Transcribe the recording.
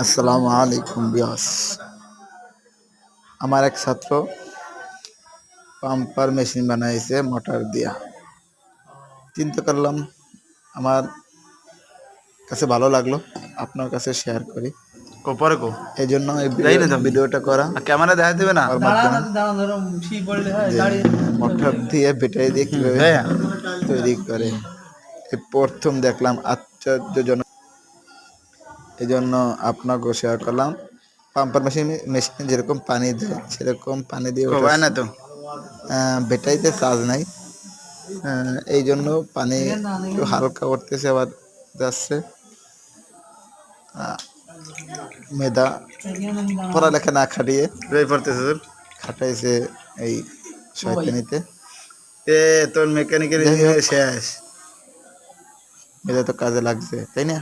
আসসালামু আলাইকুম বিয়াস। আমার এক ছাত্র পাম্পার মেশিন বানাইছে মোটর দিয়া। চিন্তা করলাম আমার কাছে ভালো লাগলো, আপনার কাছে শেয়ার করি। পরে কো এই জন্য এই যাই না তুমি ভিডিওটা করা। ক্যামেরা দেখা দেবে না ওর মাধ্যমে যে মোটর দিয়ে ব্যাটারি দিয়ে কিভাবে তৈরি করে এই প্রথম দেখলাম, আশ্চর্যজনক। এই জন্য আপনাকেও শেয়ার করলাম। পাম্পার মেশিন যেরকম পানি দেয় সেরকম পানি দিয়ে ওঠা না তো ব্যাটারিতে চার্জ নাই, এই জন্য পানি একটু হালকা উঠতেছে আবার যাচ্ছে। মেধা পড়ালেখা না খাটিয়ে পড়তেছে খাটাইছে এই শয়তানিতে। তোর মেকানিক্যাল ইঞ্জিনিয়ার শেষ। মেধা তো কাজে লাগছে, তাই না?